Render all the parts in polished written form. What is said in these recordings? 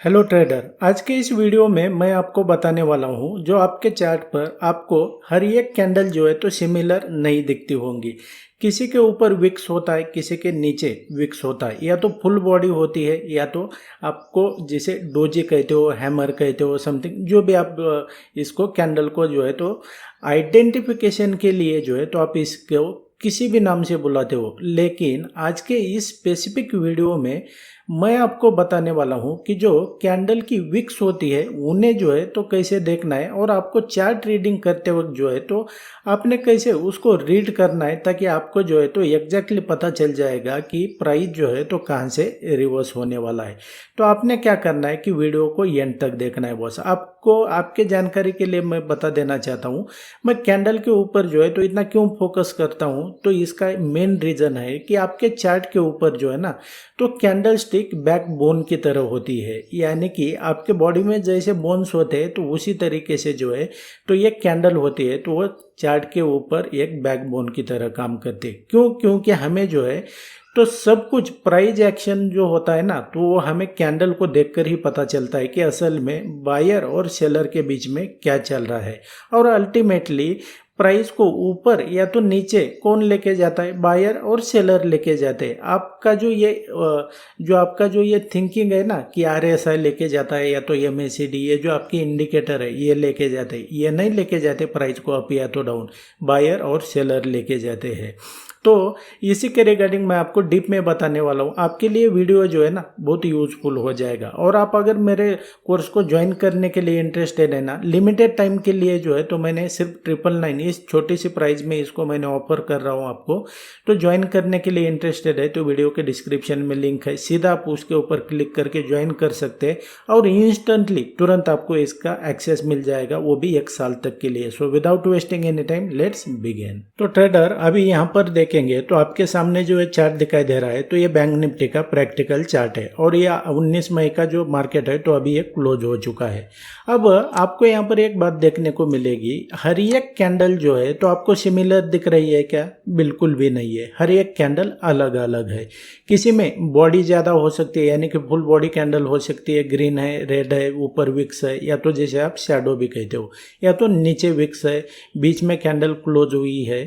Hello trader, आज के इस वीडियो में मैं आपको बताने वाला हूं जो आपके चार्ट पर आपको हर एक कैंडल जो है तो सिमिलर नहीं दिखती होंगी। किसी के ऊपर विक्स होता है, किसी के नीचे विक्स होता है, या तो फुल बॉडी होती है या तो आपको जिसे डोजी कहते हो, हैमर कहते हो, समथिंग जो भी आप इसको कैंडल को जो है तो आइडेंटिफिकेशन के लिए जो है तो आप इसको किसी भी नाम से बुलाते हो। लेकिन आज के इस स्पेसिफिक वीडियो में मैं आपको बताने वाला हूं कि जो कैंडल की विक्स होती है उन्हें जो है तो कैसे देखना है, और आपको चार्ट रीडिंग करते वक्त जो है तो आपने कैसे उसको रीड करना है, ताकि आपको जो है तो एग्जैक्टली पता चल जाएगा कि प्राइस जो है तो कहां से रिवर्स होने वाला है। तो आपने क्या करना है कि वीडियो को एंड तक देखना है बॉस। आपको आपके जानकारी के लिए मैं बता देना चाहता हूँ, मैं कैंडल के ऊपर जो है तो इतना क्यों फोकस करता हूँ, तो इसका मेन रीजन है कि आपके चार्ट के ऊपर जो है ना तो कैंडल स्टिक बैक बोन की तरह होती है, यानी कि आपके बॉडी में जैसे बोन्स होते हैं तो उसी तरीके से जो है तो ये कैंडल होती है तो वो चार्ट के ऊपर एक बैक बोन की तरह काम करती है। क्योंकि हमें जो है तो सब कुछ प्राइस एक्शन जो होता है ना तो वो हमें कैंडल को देखकर ही पता चलता है कि असल में बायर और सेलर के बीच में क्या चल रहा है, और अल्टीमेटली प्राइस को ऊपर या तो नीचे कौन लेके जाता है, बायर और सेलर लेके जाते हैं। आपका जो ये थिंकिंग है ना कि RSI लेके जाता है या तो MACD, ये जो आपकी इंडिकेटर है ये लेके जाते हैं, ये नहीं लेके जाते प्राइस को अप या तो डाउन, बायर और सेलर लेके जाते हैं। तो इसी के रिगार्डिंग मैं आपको डीप में बताने वाला हूँ। आपके लिए वीडियो जो है ना बहुत यूजफुल हो जाएगा, और आप अगर मेरे कोर्स को ज्वाइन करने के लिए इंटरेस्टेड है ना, लिमिटेड टाइम के लिए जो है तो मैंने सिर्फ 999 इस छोटी सी प्राइस में इसको मैंने ऑफर कर रहा हूँ आपको। तो ज्वाइन करने के लिए इंटरेस्टेड है तो वीडियो के डिस्क्रिप्शन में लिंक है, सीधा आप उसके ऊपर क्लिक करके ज्वाइन कर सकते हैं, और इंस्टेंटली तुरंत आपको इसका एक्सेस मिल जाएगा, वो भी 1 साल तक के लिए। So without wasting any time let's begin. तो ट्रेडर, अभी यहाँ पर देखेंगे तो आपके सामने जो है चार्ट दिखाई दे रहा है, तो ये बैंक निफ्टी का प्रैक्टिकल चार्ट है, और ये 19 मई का जो मार्केट है तो अभी ये क्लोज हो चुका है। अब आपको यहाँ पर एक बात देखने को मिलेगी, हर एक कैंडल जो है तो आपको सिमिलर दिख रही है क्या? बिल्कुल भी नहीं है। हर एक कैंडल अलग अलग है। किसी में बॉडी ज़्यादा हो सकती है, यानी कि फुल बॉडी कैंडल हो सकती है, ग्रीन है, रेड है, ऊपर विक्स है, या तो जैसे आप शैडो भी कहते हो, या तो नीचे विक्स है, बीच में कैंडल क्लोज हुई है।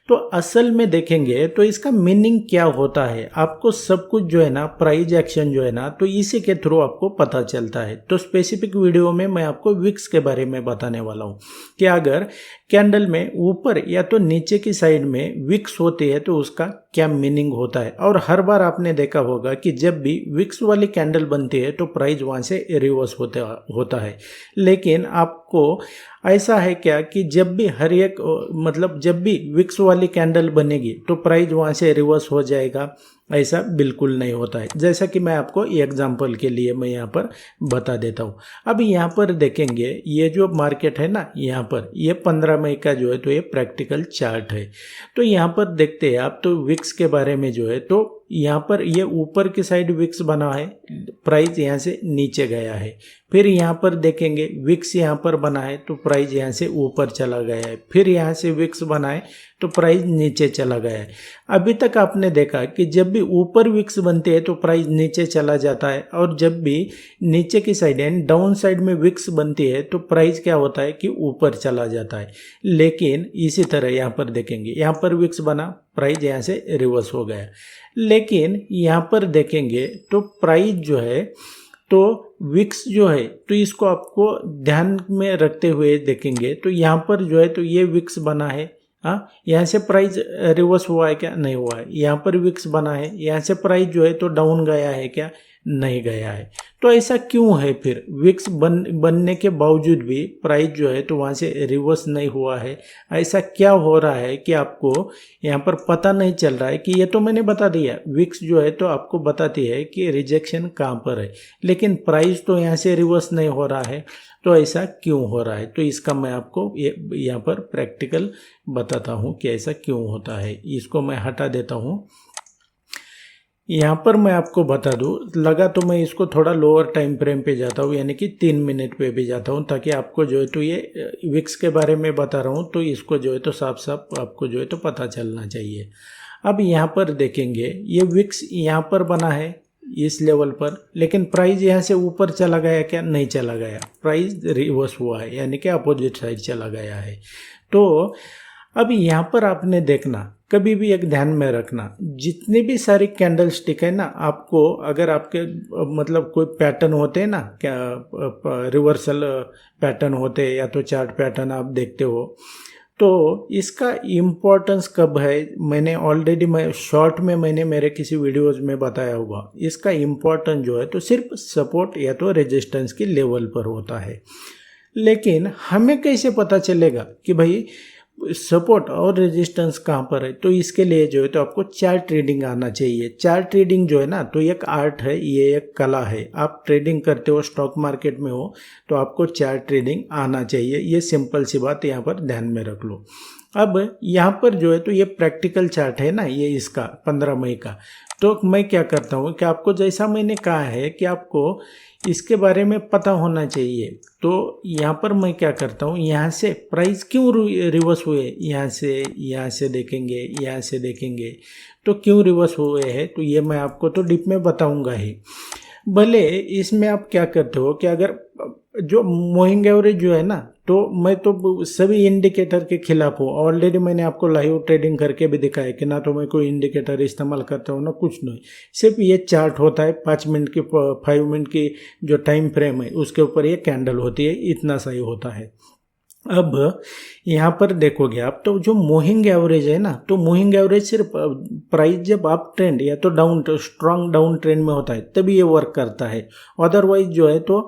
तो असल में देखेंगे तो इसका मीनिंग क्या होता है, आपको सब कुछ जो है ना प्राइस एक्शन जो है ना तो इसी के थ्रू आपको पता चलता है। तो स्पेसिफिक वीडियो में मैं आपको विक्स के बारे में बताने वाला हूँ कि अगर कैंडल में ऊपर या तो नीचे की साइड में विक्स होती है तो उसका क्या मीनिंग होता है। और हर बार आपने देखा होगा कि जब भी विक्स वाली कैंडल बनती है तो प्राइस वहाँ से रिवर्स होता है। लेकिन आपको ऐसा है क्या कि जब भी जब भी विक्स वाली कैंडल बनेगी तो प्राइस वहाँ से रिवर्स हो जाएगा? ऐसा बिल्कुल नहीं होता है। जैसा कि मैं आपको एग्जांपल के लिए मैं यहाँ पर बता देता हूँ। अब यहाँ पर देखेंगे ये जो मार्केट है ना, यहाँ पर ये 15 मई का जो है तो ये प्रैक्टिकल चार्ट है। तो यहाँ पर देखते हैं आप तो विक्स के बारे में जो है तो यहाँ पर ये ऊपर की साइड विक्स बना है, प्राइस यहाँ से नीचे गया है। फिर यहाँ पर देखेंगे विक्स यहाँ पर बना है तो प्राइस यहाँ से ऊपर चला गया है। फिर यहाँ से विक्स बना है तो प्राइस नीचे चला गया है। अभी तक आपने देखा कि जब भी ऊपर विक्स बनते हैं तो प्राइस नीचे चला जाता है, और जब भी नीचे की साइड यानी डाउन साइड में विक्स बनती है तो प्राइस क्या होता है कि ऊपर चला जाता है। लेकिन इसी तरह यहाँ पर देखेंगे, यहाँ पर विक्स बना, प्राइस यहाँ से रिवर्स हो गया। लेकिन यहाँ पर देखेंगे तो प्राइस जो है तो विक्स जो है तो इसको आपको ध्यान में रखते हुए देखेंगे तो यहाँ पर जो है तो ये विक्स बना है, हाँ, यहाँ से प्राइस रिवर्स हुआ है क्या? नहीं हुआ है। यहाँ पर विक्स बना है, यहाँ से प्राइस जो है तो डाउन गया है क्या? नहीं गया है। तो ऐसा क्यों है? फिर विक्स बनने के बावजूद भी प्राइस जो है तो वहाँ से रिवर्स नहीं हुआ है। ऐसा क्या हो रहा है कि आपको यहाँ पर पता नहीं चल रहा है कि ये तो मैंने बता दिया, विक्स जो है तो आपको बताती है कि रिजेक्शन कहाँ पर है, लेकिन प्राइस तो यहाँ से रिवर्स नहीं हो रहा है। तो ऐसा क्यों हो रहा है? तो इसका मैं आपको यहाँ पर प्रैक्टिकल बताता हूँ कि ऐसा क्यों होता है। इसको मैं हटा देता हूँ। यहाँ पर मैं आपको बता दूँ, लगा तो मैं इसको थोड़ा लोअर टाइम फ्रेम पे जाता हूँ, यानी कि 3 मिनट पे भी जाता हूँ, ताकि आपको जो है तो ये विक्स के बारे में बता रहा हूँ तो इसको जो है तो साफ साफ आपको जो है तो पता चलना चाहिए। अब यहाँ पर देखेंगे ये विक्स यहाँ पर बना है, इस लेवल पर, लेकिन प्राइस यहाँ से ऊपर चला गया क्या? नहीं चला गया, प्राइस रिवर्स हुआ है, यानी कि अपोजिट साइड चला गया है। तो अब यहाँ पर आपने देखना, कभी भी एक ध्यान में रखना, जितनी भी सारी कैंडल स्टिक है ना, आपको अगर आपके मतलब कोई पैटर्न होते हैं ना, क्या रिवर्सल पैटर्न होते हैं या तो चार्ट पैटर्न आप देखते हो, तो इसका इम्पोर्टेंस कब है, मैंने ऑलरेडी शॉर्ट में मैंने मेरे किसी वीडियोस में बताया हुआ। इसका इम्पोर्टेंस जो है तो सिर्फ सपोर्ट या तो रेजिस्टेंस की लेवल पर होता है। लेकिन हमें कैसे पता चलेगा कि भाई सपोर्ट और रेजिस्टेंस कहाँ पर है? तो इसके लिए जो है तो आपको चार्ट ट्रेडिंग आना चाहिए। चार्ट ट्रेडिंग जो है ना, तो एक आर्ट है, ये एक कला है। आप ट्रेडिंग करते हो, स्टॉक मार्केट में हो, तो आपको चार्ट ट्रेडिंग आना चाहिए। ये सिंपल सी बात यहाँ पर ध्यान में रख लो। अब यहाँ पर जो है तो ये प्रैक्टिकल चार्ट है ना, ये इसका 15 मई का। तो मैं क्या करता हूँ कि आपको जैसा मैंने कहा है कि आपको इसके बारे में पता होना चाहिए, तो यहाँ पर मैं क्या करता हूँ, यहाँ से प्राइस क्यों रिवर्स हुए, यहाँ से देखेंगे, यहाँ से देखेंगे, तो क्यों रिवर्स हुए हैं, तो ये मैं आपको तो डीप में बताऊंगा ही। भले इसमें आप क्या करते हो कि अगर जो मूविंग एवरेज जो है ना, तो मैं तो सभी इंडिकेटर के खिलाफ हूँ। ऑलरेडी मैंने आपको लाइव ट्रेडिंग करके भी दिखाया कि ना तो मैं कोई इंडिकेटर इस्तेमाल करता हूँ ना कुछ नहीं, सिर्फ ये चार्ट होता है 5 मिनट की 5 मिनट की जो टाइम फ्रेम है उसके ऊपर ये कैंडल होती है, इतना सही होता है। अब यहाँ पर देखोगे आप, तो जो मूविंग एवरेज है ना, तो मूविंग एवरेज सिर्फ प्राइस जब अप ट्रेंड या तो डाउन स्ट्रॉन्ग डाउन ट्रेंड में होता है तभी ये वर्क करता है। अदरवाइज जो है तो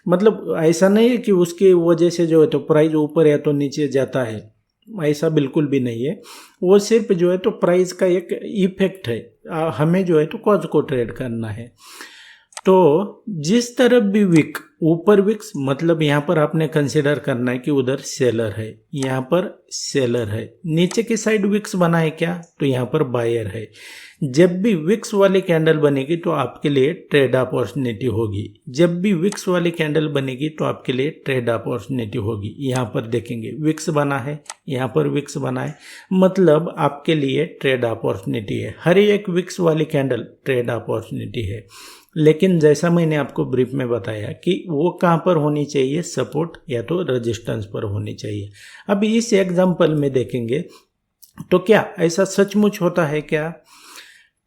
मतलब ऐसा नहीं है कि उसकी वजह से जो है तो प्राइस ऊपर या तो नीचे जाता है, ऐसा बिल्कुल भी नहीं है। वो सिर्फ जो है तो प्राइस का एक इफेक्ट है, हमें जो है तो कॉज को ट्रेड करना है। तो जिस तरफ भी विक, ऊपर विक्स मतलब यहाँ पर आपने कंसिडर करना है कि उधर सेलर है, यहाँ पर सेलर है। नीचे की साइड विक्स बना है क्या, तो यहाँ पर बायर है। जब भी विक्स वाली कैंडल बनेगी तो आपके लिए ट्रेड अपॉर्चुनिटी होगी। जब भी विक्स वाली कैंडल बनेगी तो आपके लिए ट्रेड अपॉर्चुनिटी होगी। यहाँ पर देखेंगे विक्स बना है, यहाँ पर विक्स बना है, मतलब आपके लिए ट्रेड अपॉर्चुनिटी है। हर एक विक्स वाली कैंडल ट्रेड अपॉर्चुनिटी है। लेकिन जैसा मैंने आपको ब्रीफ में बताया कि वो कहाँ पर होनी चाहिए, सपोर्ट या तो रेजिस्टेंस पर होनी चाहिए। अब इस एग्जांपल में देखेंगे तो क्या ऐसा सचमुच होता है क्या?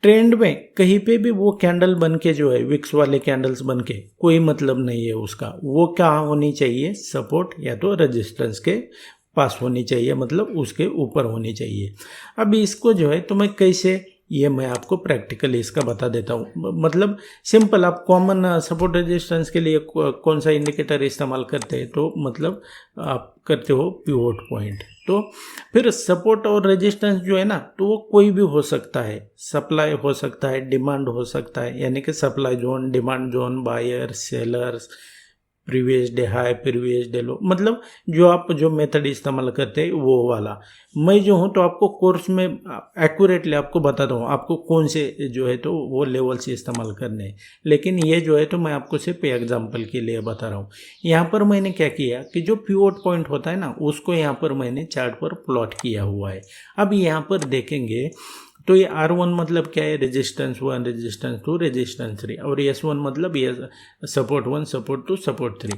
ट्रेंड में कहीं पे भी वो कैंडल बन के जो है, विक्स वाले कैंडल्स बन के कोई मतलब नहीं है उसका। वो क्या होनी चाहिए, सपोर्ट या तो रेजिस्टेंस के पास होनी चाहिए, मतलब उसके ऊपर होनी चाहिए। अब इसको जो है तो मैं कैसे, ये मैं आपको प्रैक्टिकली इसका बता देता हूँ। मतलब सिंपल, आप कॉमन सपोर्ट रेजिस्टेंस के लिए कौन सा इंडिकेटर इस्तेमाल करते हैं, तो मतलब आप करते हो पिवोट पॉइंट। तो फिर सपोर्ट और रेजिस्टेंस जो है ना, तो वो कोई भी हो सकता है। सप्लाई हो सकता है, डिमांड हो सकता है, यानी कि supply zone, demand zone, buyer, sellers, previous day high, previous day low, मतलब जो आप जो मेथड इस्तेमाल करते हैं वो वाला। मैं जो हूँ तो आपको कोर्स में एक्यूरेटली आपको बताता हूँ आपको कौन से जो है तो वो लेवल से इस्तेमाल करने हैं। लेकिन ये जो है तो मैं आपको सिर्फ एग्जांपल के लिए बता रहा हूँ। यहाँ पर मैंने क्या किया कि जो पिवोट पॉइंट होता है ना, उसको यहाँ पर मैंने चार्ट पर प्लॉट किया हुआ है। अब यहाँ पर देखेंगे तो ये R1 मतलब क्या है, रेजिस्टेंस 1, रेजिस्टेंस 2, रेजिस्टेंस 3, और S1 मतलब ये सपोर्ट 1, सपोर्ट 2, सपोर्ट 3।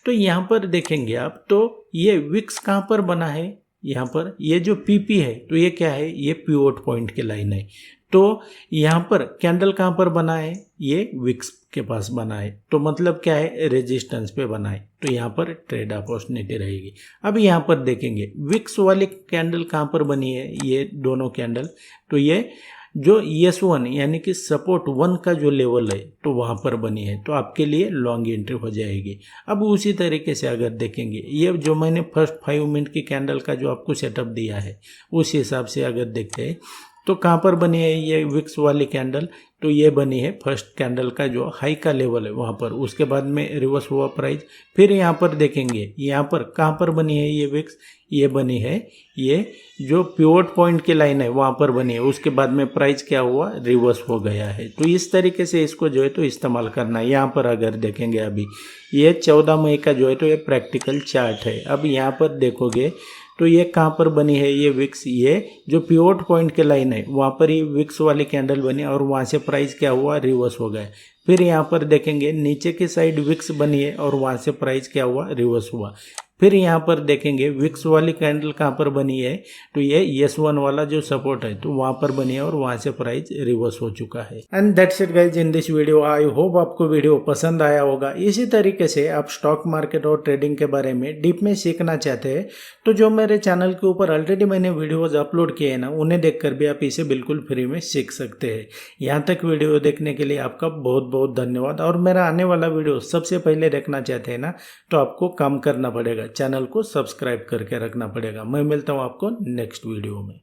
तो यहाँ पर देखेंगे आप, तो ये विक्स कहाँ पर बना है, यहाँ पर ये जो PP है तो ये क्या है, ये पिवोट पॉइंट की लाइन है। तो यहाँ पर कैंडल कहाँ पर बना है, ये विक्स के पास बना है, तो मतलब क्या है, रेजिस्टेंस पे बना है, तो यहाँ पर ट्रेड अपॉर्चुनिटी रहेगी। अब यहाँ पर देखेंगे विक्स वाली कैंडल कहाँ पर बनी है, ये दोनों कैंडल, तो ये जो S1 यानी कि सपोर्ट 1 का जो लेवल है तो वहाँ पर बनी है, तो आपके लिए लॉन्ग एंट्री हो जाएगी। अब उसी तरीके से अगर देखेंगे, ये जो मैंने फर्स्ट 5 मिनट की कैंडल का जो आपको सेटअप दिया है उस हिसाब से अगर देखते हैं तो कहाँ पर बनी है ये विक्स वाली कैंडल, तो ये बनी है फर्स्ट कैंडल का जो हाई का लेवल है वहाँ पर, उसके बाद में रिवर्स हुआ प्राइस। फिर यहाँ पर देखेंगे, यहाँ पर कहाँ पर बनी है ये विक्स, ये बनी है, ये जो पिवोट पॉइंट की लाइन है वहाँ पर बनी है, उसके बाद में प्राइस क्या हुआ, रिवर्स हो गया है। तो इस तरीके से इसको जो है तो इस्तेमाल करना है। यहाँ पर अगर देखेंगे, अभी ये 14 मई का जो है तो ये प्रैक्टिकल चार्ट है। अब यहाँ पर देखोगे तो ये कहाँ पर बनी है ये विक्स, ये जो पिवोट पॉइंट के लाइन है वहाँ पर ही विक्स वाली कैंडल बनी और वहाँ से प्राइस क्या हुआ, रिवर्स हो गया। फिर यहाँ पर देखेंगे नीचे की साइड विक्स बनी है और वहाँ से प्राइस क्या हुआ, रिवर्स हुआ। फिर यहाँ पर देखेंगे विक्स वाली कैंडल कहाँ पर बनी है, तो ये S1 वाला जो सपोर्ट है तो वहाँ पर बनी है और वहाँ से प्राइस रिवर्स हो चुका है। And that's it guys in this video. I hope आपको वीडियो पसंद आया होगा। इसी तरीके से आप स्टॉक मार्केट और ट्रेडिंग के बारे में डीप में सीखना चाहते हैं तो जो मेरे चैनल के ऊपर ऑलरेडी मैंने वीडियोज अपलोड किए हैं ना, उन्हें देखकर भी आप इसे बिल्कुल फ्री में सीख सकते हैं। यहाँ तक वीडियो देखने के लिए आपका बहुत बहुत धन्यवाद। और मेरा आने वाला वीडियो सबसे पहले देखना चाहते हैं ना, तो आपको काम करना पड़ेगा, चैनल को सब्सक्राइब करके रखना पड़ेगा। मैं मिलता हूँ आपको नेक्स्ट वीडियो में।